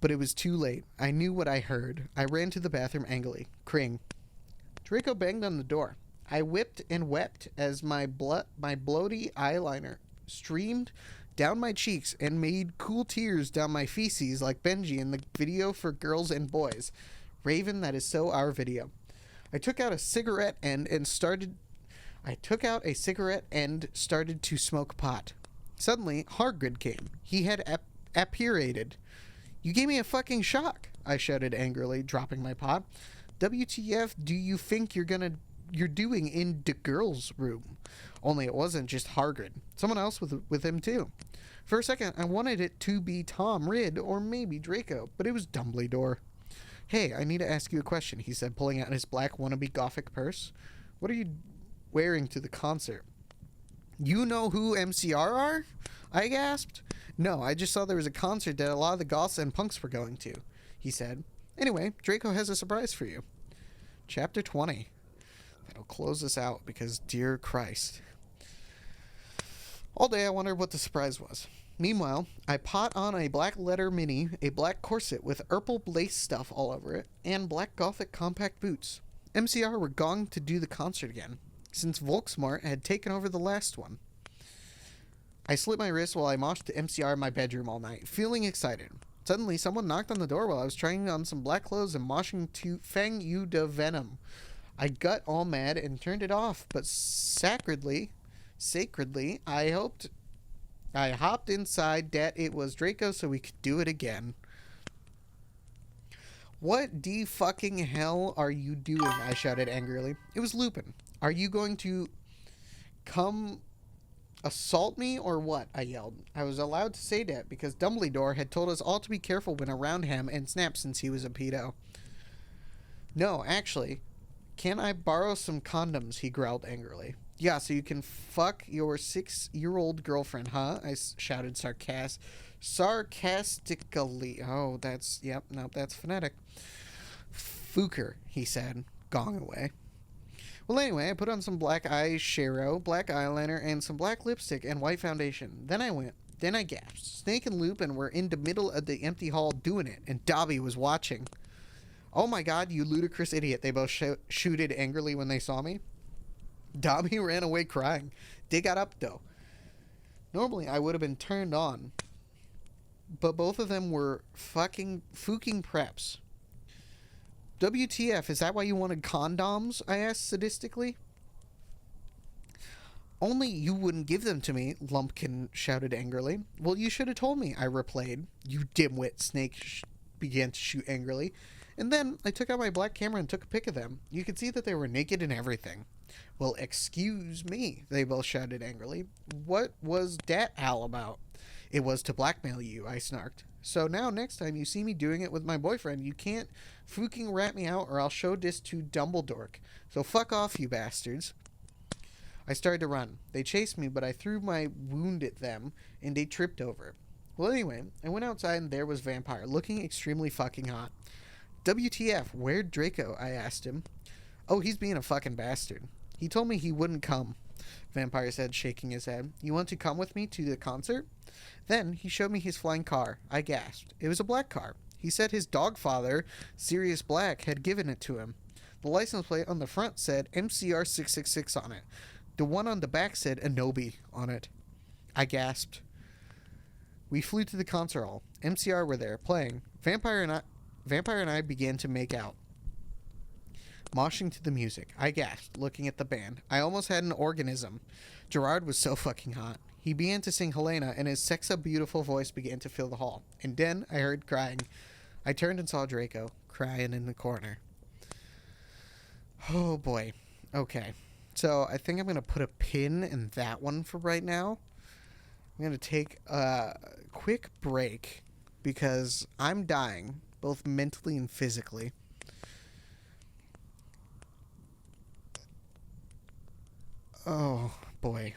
But it was too late. I knew what I heard. I ran to the bathroom angrily. Cring. Draco banged on the door. I whipped and wept as my bloaty eyeliner streamed down my cheeks and made cool tears down my feces like Benji in the video for girls and boys. Raven, that is so our video. I took out a cigarette end and started to smoke pot. Suddenly, Hargrid came. He had appurated. You gave me a fucking shock, I shouted angrily, dropping my pot. WTF do you think you're doing in the girls' room? Only it wasn't just Hargrid. Someone else with him too. For a second, I wanted it to be Tom Ridd or maybe Draco, but it was Dumbledore. Hey, I need to ask you a question, he said, pulling out his black wannabe gothic purse. What are you wearing to the concert? You know who MCR are? I gasped. No, I just saw there was a concert that a lot of the goths and punks were going to, he said. Anyway, Draco has a surprise for you. Chapter 20. That'll close us out because, dear Christ. All day I wondered what the surprise was. Meanwhile, I put on a black leather mini, a black corset with purple lace stuff all over it, and black gothic compact boots. MCR were going to do the concert again, since Volksmart had taken over the last one. I slit my wrist while I moshed to MCR in my bedroom all night, feeling excited. Suddenly, someone knocked on the door while I was trying on some black clothes and moshing to Fang Yu de Venom. I got all mad and turned it off, but sacredly, I hopped inside that it was Draco so we could do it again. What the fucking hell are you doing? I shouted angrily. It was Lupin. Are you going to come assault me or what? I yelled. I was allowed to say that because Dumbledore had told us all to be careful when around him and Snap since he was a pedo. No, actually. Can I borrow some condoms? He growled angrily. Yeah, so you can fuck your 6-year-old girlfriend, huh? I shouted sarcastically. Oh, that's phonetic. Fuker, he said, gong away. Well, anyway, I put on some black eyeshadow, black eyeliner, and some black lipstick and white foundation. Then I gasped. Snake and Lupin were in the middle of the empty hall doing it, and Dobby was watching. Oh my god, you ludicrous idiot, they both shooted angrily when they saw me. Dobby ran away crying. They got up, though. Normally, I would have been turned on, but both of them were fucking preps. WTF, is that why you wanted condoms? I asked sadistically. Only you wouldn't give them to me, Lumpkin shouted angrily. Well, you should have told me, I replied. You dimwit, Snake began to shoot angrily. And then I took out my black camera and took a pic of them. You could see that they were naked and everything. Well, excuse me, they both shouted angrily. What was that all about? It was to blackmail you, I snarked. So now next time you see me doing it with my boyfriend, you can't fucking rat me out or I'll show this to Dumbledore. So fuck off, you bastards. I started to run. They chased me, but I threw my wound at them, and they tripped over it. Well, anyway, I went outside and there was Vampire, looking extremely fucking hot. WTF, where'd Draco? I asked him. Oh, he's being a fucking bastard. He told me he wouldn't come, Vampire said, shaking his head. You want to come with me to the concert? Then he showed me his flying car. I gasped. It was a black car. He said his dog father, Sirius Black, had given it to him. The license plate on the front said MCR 666 on it. The one on the back said Anobi on it. I gasped. We flew to the concert hall. MCR were there, playing. Vampire and I began to make out. Moshing to the music, I gasped, looking at the band. I almost had an organism. Gerard was so fucking hot. He began to sing Helena, and his sexa beautiful voice began to fill the hall. And then I heard crying. I turned and saw Draco, crying in the corner. Oh boy. Okay. So I think I'm going to put a pin in that one for right now. I'm going to take a quick break because I'm dying, both mentally and physically. Oh, boy.